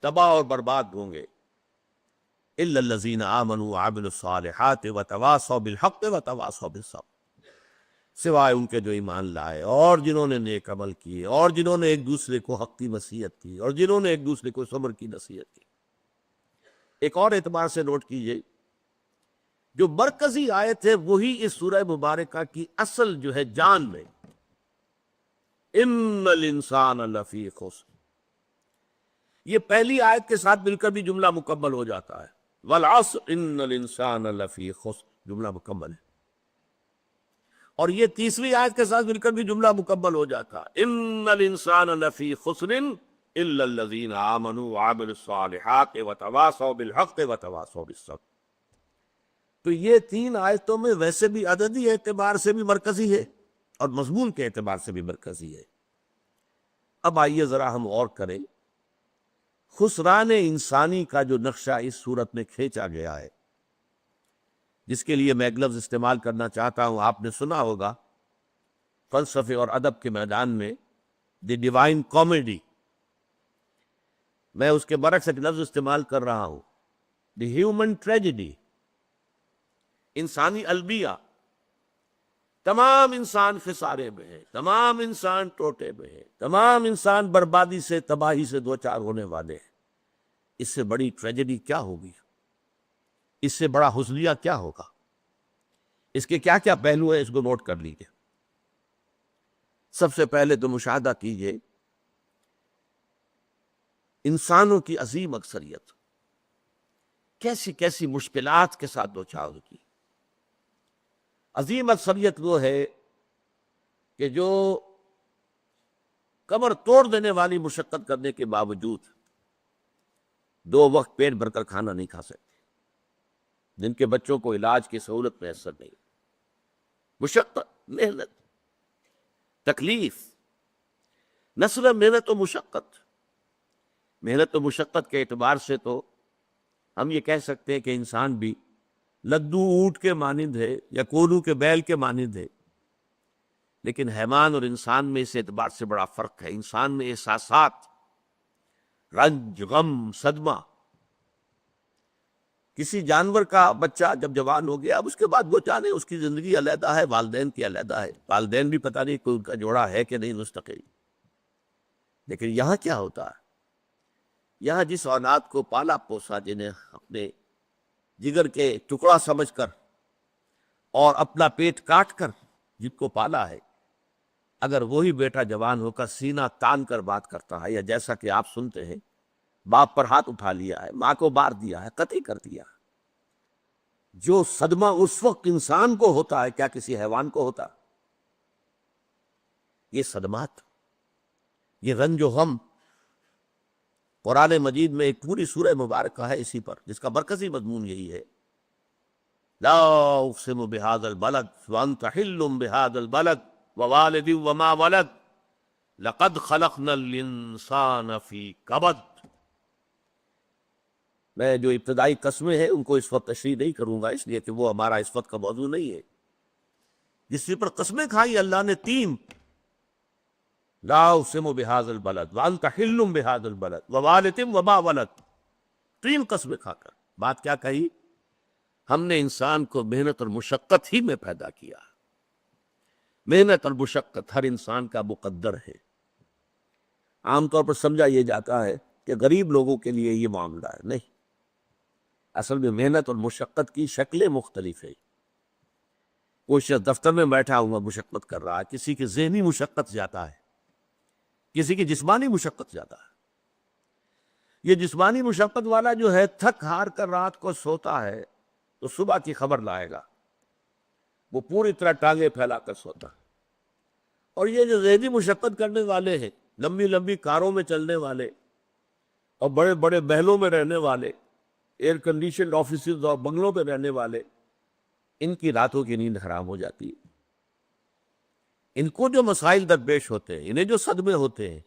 تباہ اور برباد ہوں گے۔ الا الذین آمنوا وعملوا الصالحات وتواصوا بالحق وتواصوا بالصبر، سوائے ان کے جو ایمان لائے اور جنہوں نے نیک عمل کیے اور جنہوں نے ایک دوسرے کو حق کی نصیحت کی اور جنہوں نے ایک دوسرے کو صبر کی نصیحت کی۔ ایک اور اعتبار سے نوٹ کیجئے، جو مرکزی آیت ہے وہی اس سورہ مبارکہ کی اصل جو ہے جان میں، ان الانسان لفی خسر، یہ پہلی آیت کے ساتھ مل کر بھی جملہ مکمل ہو جاتا ہے، والعصر ان الانسان لفی خسر، جملہ مکمل ہے، اور یہ تیسری آیت کے ساتھ مل کر بھی جملہ مکمل ہو جاتا ہے، ان الانسان لفی خسر الا الذین آمنوا وعملوا الصالحات وتواصوا بالحق وتواصوا بالصبر۔ تو یہ تین آیتوں میں ویسے بھی عددی اعتبار سے بھی مرکزی ہے اور مضمون کے اعتبار سے بھی مرکزی ہے۔ اب آئیے ذرا ہم اور کریں، خسران انسانی کا جو نقشہ اس صورت میں کھینچا گیا ہے، جس کے لیے میں ایک لفظ استعمال کرنا چاہتا ہوں، آپ نے سنا ہوگا فلسفے اور ادب کے میدان میں دی ڈیوائن کامیڈی، میں اس کے برعکس ایک لفظ استعمال کر رہا ہوں، دی ہیومن ٹریجڈی، انسانی المیہ۔ تمام انسان خسارے میں ہے، تمام انسان ٹوٹے میں ہے، تمام انسان بربادی سے تباہی سے دوچار ہونے والے ہیں۔ اس سے بڑی ٹریجڈی کیا ہوگی؟ اس سے بڑا حزلیہ کیا ہوگا؟ اس کے کیا کیا پہلو ہیں، اس کو نوٹ کر لیجیے۔ سب سے پہلے تو مشاہدہ کیجیے انسانوں کی عظیم اکثریت کیسی کیسی مشکلات کے ساتھ دوچار ہوتی۔ عظیم اکثریت وہ ہے کہ جو کمر توڑ دینے والی مشقت کرنے کے باوجود دو وقت پیٹ بھر کر کھانا نہیں کھا سکتے، جن کے بچوں کو علاج کی سہولت میسر نہیں، مشقت، محنت، تکلیف، نہ صرف محنت و مشقت، محنت و مشقت کے اعتبار سے تو ہم یہ کہہ سکتے ہیں کہ انسان بھی لدو اونٹ کے مانند ہے یا کولو کے بیل کے مانند ہے، لیکن حیوان اور انسان میں اس اعتبار سے بڑا فرق ہے۔ انسان میں احساسات، رنج، غم، صدمہ، کسی جانور کا بچہ جب جوان ہو گیا اب اس کے بعد وہ جانے اس کی زندگی علیحدہ ہے، والدین کی علیحدہ ہے، والدین بھی پتہ نہیں کوئی ان کا جوڑا ہے کہ نہیں مستقل۔ لیکن یہاں کیا ہوتا ہے؟ یہاں جس اولاد کو پالا پوسا، جنہیں اپنے جگر کے ٹکڑا سمجھ کر اور اپنا پیٹ کاٹ کر جن کو پالا ہے، اگر وہی بیٹا جوان ہو کر سینہ تان کر بات کرتا ہے، یا جیسا کہ آپ سنتے ہیں باپ پر ہاتھ اٹھا لیا ہے، ماں کو مار دیا ہے، قتل کر دیا، جو صدمہ اس وقت انسان کو ہوتا ہے کیا کسی حیوان کو ہوتا؟ یہ صدمات، یہ رنج و غم، قرآن مجید میں ایک پوری سورہ مبارکہ ہے اسی پر، جس کا مرکزی مضمون یہی ہے، لا اقسم بہذا البلد وانت حل بہذا البلد ووالد وما ولد لقد خلقنا الانسان فی کبد۔ میں جو ابتدائی قسمیں ہیں ان کو اس وقت تشریح نہیں کروں گا، اس لیے کہ وہ ہمارا اس وقت کا موضوع نہیں ہے۔ جس پر قسمیں کھائی اللہ نے تین، لا اقسم بہذا البلد وانت حل بہذا البلد ووالد وما ولد، تین قسمیں کھا کر بات کیا کہی؟ ہم نے انسان کو محنت اور مشقت ہی میں پیدا کیا۔ محنت اور مشقت ہر انسان کا مقدر ہے۔ عام طور پر سمجھا یہ جاتا ہے کہ غریب لوگوں کے لیے یہ معاملہ ہے، نہیں، اصل میں محنت اور مشقت کی شکلیں مختلف ہیں۔ کوئی شخص دفتر میں بیٹھا ہوا مشقت کر رہا ہے، کسی کی ذہنی مشقت زیادہ ہے، کسی کی جسمانی مشقت زیادہ ہے۔ یہ جسمانی مشقت والا جو ہے تھک ہار کر رات کو سوتا ہے تو صبح کی خبر لائے گا، وہ پوری طرح ٹانگیں پھیلا کر سوتا ہے۔ اور یہ جو ذہنی مشقت کرنے والے ہیں، لمبی لمبی کاروں میں چلنے والے اور بڑے بڑے محلوں میں رہنے والے، ایئر کنڈیشنڈ آفیسز اور بنگلوں پہ رہنے والے، ان کی راتوں کی نیند حرام ہو جاتی ہے۔ ان کو جو مسائل درپیش ہوتے ہیں، انہیں جو صدمے ہوتے ہیں،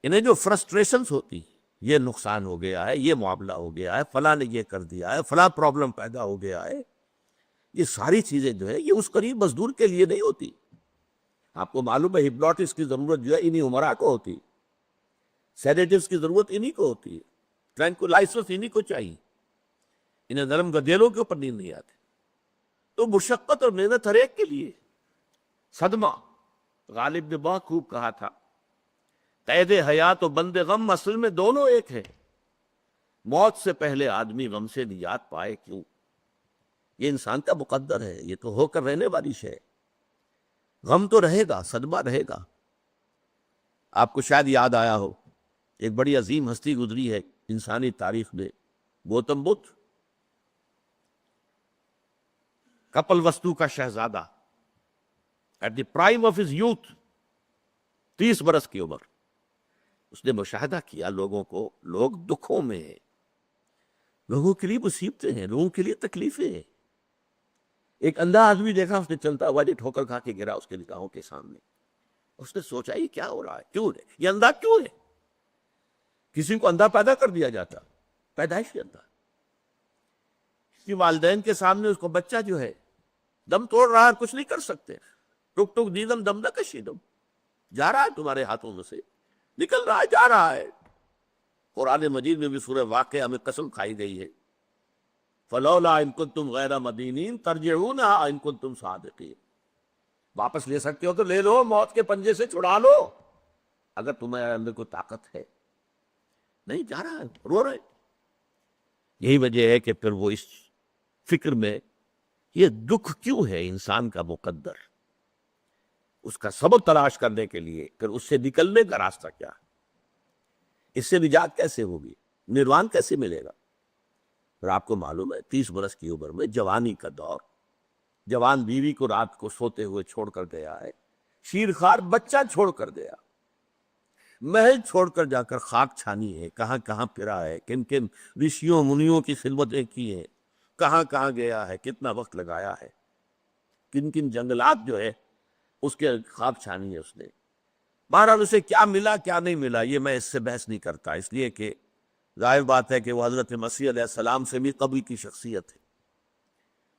انہیں جو فرسٹریشنز ہوتی، یہ نقصان ہو گیا ہے، یہ معاملہ ہو گیا ہے، فلاں نے یہ کر دیا ہے، فلاں پرابلم پیدا ہو گیا ہے، یہ ساری چیزیں جو ہے یہ اس غریب مزدور کے لیے نہیں ہوتی۔ آپ کو معلوم ہے ہپنوٹس کی ضرورت جو ہے انہی عمرا کو ہوتی ہے، سیڈیٹیوز کی ضرورت انہی کو ہوتی ہے، ٹرینکولائزرز انہی کو چاہیے، انہیں نرم گدیلوں کے اوپر نیند نہیں آتی۔ تو مشقت اور محنت ہر ایک کے لیے۔ صدمہ، غالب نے بہت خوب کہا تھا، قید حیات و بند غم اصل میں دونوں ایک ہے، موت سے پہلے آدمی غم سے نجات پائے کیوں؟ یہ انسان کا مقدر ہے، یہ تو ہو کر رہنے والی شے ہے۔ غم تو رہے گا، صدمہ رہے گا۔ آپ کو شاید یاد آیا ہو، ایک بڑی عظیم ہستی گزری ہے انسانی تاریخ میں، گوتم بدھ، کپل وستو کا شہزادہ، at the prime of his youth, 30 برس کی عمر، اس نے مشاہدہ کیا لوگوں کو، لوگ دکھوں میں ہیں، لوگوں کے لیے مصیبتیں ہیں، لوگوں کے لیے تکلیفیں ہیں۔ ایک اندھا آدمی دیکھا، اس نے چلتا ہوا ٹھوکر کھا کے گرا اس کے نگاہوں کے سامنے۔ اس نے سوچا یہ کیا ہو رہا ہے، کیوں ہے یہ اندھا، کیوں ہے؟ کسی کو اندھا پیدا کر دیا جاتا، پیدائشی اندھا۔ اس کے والدین کے سامنے اس کو بچہ جو ہے دم توڑ رہا ہے، کچھ نہیں کر سکتے، ٹک ٹک دیدم دم نہ کشیدم، جا رہا ہے تمہارے ہاتھوں میں سے، نکل رہا ہے، جا رہا ہے۔ قرآن مجید میں بھی سورہ واقعہ میں قسم کھائی گئی ہے، فلولا ان کنتم غیر مدینین ترجعونها ان کنتم صادقین، واپس لے سکتے ہو تو لے لو، موت کے پنجے سے چھڑا لو اگر تمہارے اندر کوئی طاقت ہے۔ نہیں، جا رہا ہے، رو رہے۔ یہی وجہ ہے کہ پھر وہ اس فکر میں، یہ دکھ کیوں ہے انسان کا مقدر، اس کا سبب تلاش کرنے کے لیے پھر اس سے نکلنے کا راستہ کیا ہے، اس سے نجات کیسے ہوگی، نروان کیسے ملے گا۔ اور آپ کو معلوم ہے 30 برس کی عمر میں جوانی کا دور، جوان بیوی کو رات کو سوتے ہوئے چھوڑ کر گیا ہے، شیرخوار بچہ چھوڑ کر گیا، محل چھوڑ کر جا کر خاک چھانی ہے، کہاں کہاں پھرا ہے، کن کن رشیوں منیوں کی خدمتیں کی ہیں، کہاں کہاں گیا ہے، کتنا وقت لگایا ہے، کن کن جنگلات جو ہے اس کے خاک چھانی ہے اس نے۔ بہرحال اسے کیا ملا کیا نہیں ملا یہ میں اس سے بحث نہیں کرتا، اس لیے کہ ظاہر بات ہے کہ وہ حضرت مسیح علیہ السلام سے بھی قبل کی شخصیت ہے،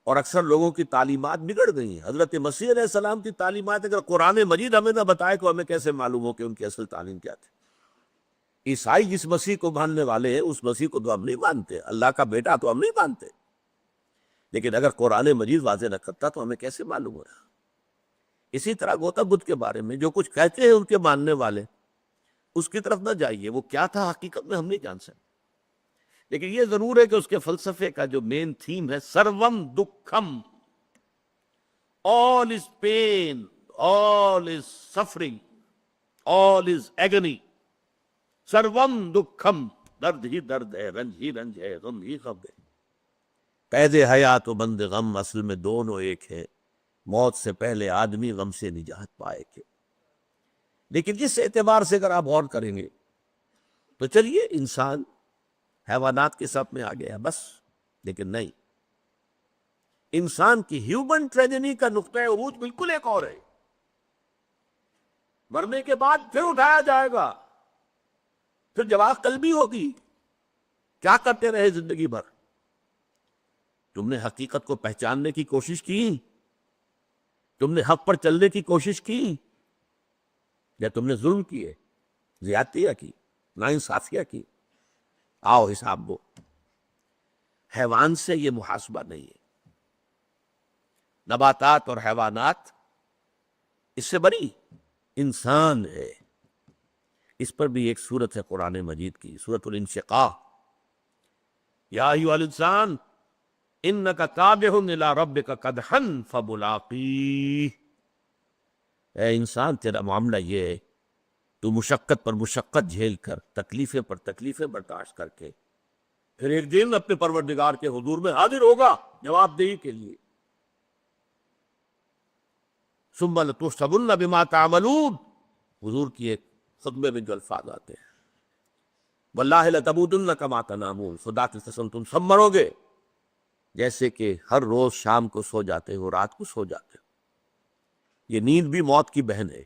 اور اکثر لوگوں کی تعلیمات بگڑ گئی ہیں۔ حضرت مسیح علیہ السلام کی تعلیمات اگر قرآن مجید ہمیں نہ بتائے تو ہمیں کیسے معلوم ہو کہ ان کی اصل تعلیم کیا تھی؟ عیسائی جس مسیح کو ماننے والے ہیں اس مسیح کو تو ہم نہیں مانتے، اللہ کا بیٹا تو ہم نہیں مانتے، لیکن اگر قرآن مجید واضح نہ کرتا تو ہمیں کیسے معلوم ہو رہا؟ اسی طرح گوتم بدھ کے بارے میں جو کچھ کہتے ہیں ان کے ماننے والے، اس کی طرف نہ جائیے، وہ کیا تھا حقیقت میں ہم نہیں جان سکتے، لیکن یہ ضرور ہے کہ اس کے فلسفے کا جو مین تھیم ہے، سروم دکھم، all is pain, all is suffering, all is agony، سروم دکھم، درد ہی درد ہے، رنج ہی رنج ہے، غم ہی غم ہے۔ قید حیات و بند غم اصل میں دونوں ایک ہے، موت سے پہلے آدمی غم سے نجات پائے کہ۔ لیکن جس اعتبار سے اگر آپ غور کریں گے تو چلیے انسان حیوانات کے ساتھ میں آ گیا بس، لیکن نہیں، انسان کی ہیومن ٹریجڈی کا نقطۂ عروج بالکل ایک اور ہے۔ مرنے کے بعد پھر اٹھایا جائے گا، پھر جواب قلبی ہوگی، کیا کرتے رہے زندگی بھر؟ تم نے حقیقت کو پہچاننے کی کوشش کی؟ تم نے حق پر چلنے کی کوشش کی؟ یا تم نے ظلم کیے، زیادتیاں کی، ناانصافیاں کی؟ آؤ حساب وہ، حیوان سے یہ محاسبہ نہیں ہے، نباتات اور حیوانات اس سے بری، انسان ہے۔ اس پر بھی ایک سورت ہے قرآن مجید کی، سورۃ الانشقاق، یا ایھا الانسان انک کادح الی ربک کدحا فملاقیہ، اے انسان تیرا معاملہ یہ ہے، تو مشقت پر مشقت جھیل کر، تکلیفیں پر تکلیفیں برداشت کر کے پھر ایک دن اپنے پروردگار کے حضور میں حاضر ہوگا جواب دہی کے لیے۔ ثم لتحسبن بما تعملون، حضور کی ایک خطبے میں جو الفاظ آتے ہیں، واللہ لتموتن کما تنامون، خدا کی قسم تم سب مرو گے جیسے کہ ہر روز شام کو سو جاتے ہو، رات کو سو جاتے ہو، یہ نیند بھی موت کی بہن ہے۔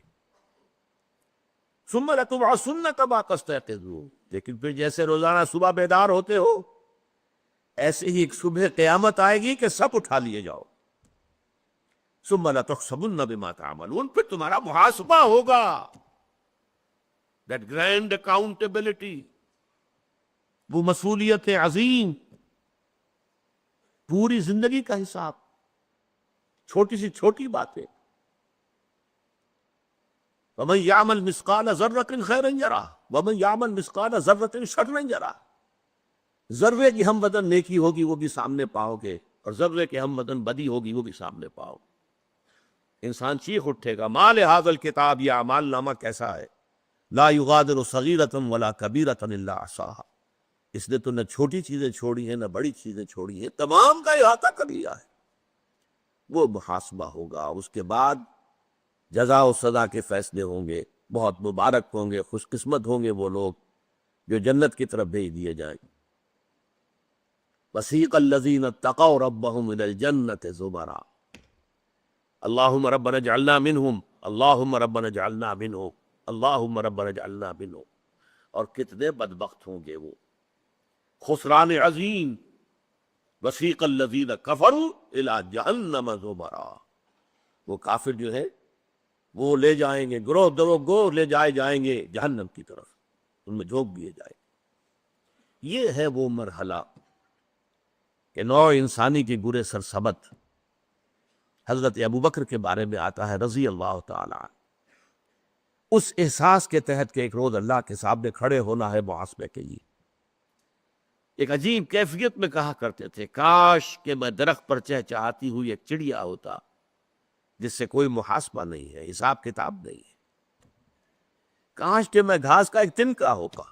ثم لتبعثن کما تستيقظون، لیکن پھر جیسے روزانہ صبح بیدار ہوتے ہو ایسے ہی ایک صبح قیامت آئے گی کہ سب اٹھا لیے جاؤ۔ ثم لتحسبن بما تعملون، پھر تمہارا محاسبہ ہوگا. دیٹ گرینڈ اکاؤنٹیبلٹی، وہ مسئولیت عظیم، پوری زندگی کا حساب، چھوٹی سی چھوٹی باتیں. وَمَنْ يَعْمَلْ مِثْقَالَ ذَرَّةٍ خَيْرًا يَرَهُ وَمَنْ يَعْمَلْ مِثْقَالَ ذَرَّةٍ شَرًّا يَرَهُ. ذرے کی ہم بدن نیکی ہوگی وہ بھی سامنے پاؤ گے، اور ذرے کے ہم بدن بدی ہوگی وہ بھی سامنے پاؤ گے. انسان چیخ اٹھے گا ما لہذا الکتاب، یہ اعمال نامہ کیسا ہے، لا یغادر صغیرۃ ولا کبیرۃ الا احصاها، اس نے تو نہ چھوٹی چیزیں چھوڑی ہیں نہ بڑی چیزیں چھوڑی ہیں، تمام کا احاطہ کر لیا ہے. وہ محاسبہ ہوگا، اس کے بعد جزا و سزا کے فیصلے ہوں گے. بہت مبارک ہوں گے، خوش قسمت ہوں گے وہ لوگ جو جنت کی طرف بھیج دیے جائیں گے. وسیق الذین اتقوا ربهم الى الجنة زمرا، اللہم ربنا اجعلنا منہم، اللہم ربنا اجعلنا منہم، اللہم ربنا اجعلنا منہم. اور کتنے بدبخت ہوں گے وہ، خسران عظیم. وسیق الذین کفروا الى جہنم زمرا، وہ کافر جو ہے وہ لے جائیں گے، گروہ درو گروہ لے جائے جائیں گے جہنم کی طرف، ان میں جھونک دیے جائیں گے. یہ ہے وہ مرحلہ کہ نوع انسانی کی گرے سرسبت. حضرت ابوبکر کے بارے میں آتا ہے رضی اللہ تعالیٰ عنہ، اس احساس کے تحت کہ ایک روز اللہ کے سامنے کھڑے ہونا ہے محاسبے کے لیے. ایک عجیب کیفیت میں کہا کرتے تھے کاش کہ میں درخت پر چہچہاتی ہوئی ایک چڑیا ہوتا جس سے کوئی محاسبہ نہیں ہے، حساب کتاب نہیں ہے. کاش کہ میں گھاس کا ایک تنکا ہوگا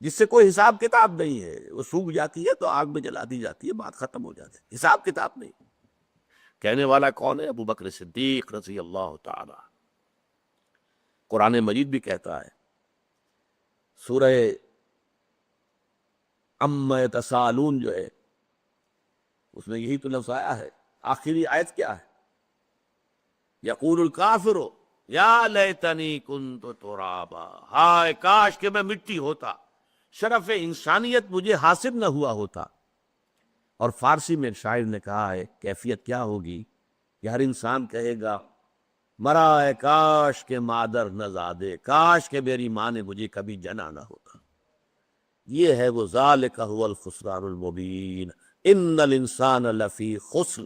جس سے کوئی حساب کتاب نہیں ہے، وہ سوکھ جاتی ہے تو آگ میں جلا دی جاتی ہے، بات ختم ہو جاتی ہے، حساب کتاب نہیں. کہنے والا کون ہے؟ ابو بکر صدیق رضی اللہ تعالی. قرآن مجید بھی کہتا ہے، سورہ عما یتساءلون جو ہے اس میں یہی تو لفظ آیا ہے. آخری آیت کیا ہے؟ یقول الکافر یا لیتنی کنت ترابا، ہائے کاش کہ میں مٹی ہوتا، شرف انسانیت مجھے حاصل نہ ہوا ہوتا. اور فارسی میں شاعر نے کہا ہے کیفیت کیا ہوگی کہ ہر انسان کہے گا مرا ہے کاش کہ مادر نہ زادے، کاش کہ میری ماں نے مجھے کبھی جنا نہ ہوتا. یہ ہے وہ ذالک هو الخسران المبین، ان الانسان لفی خسر.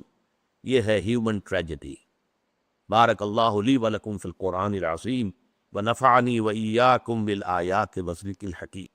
یہ ہے ہیومن ٹریجڈی. بارک اللہ لی ولکم فی القرآن العظیم ونفعنی وإیاکم بالآیات والذکر الحکیم.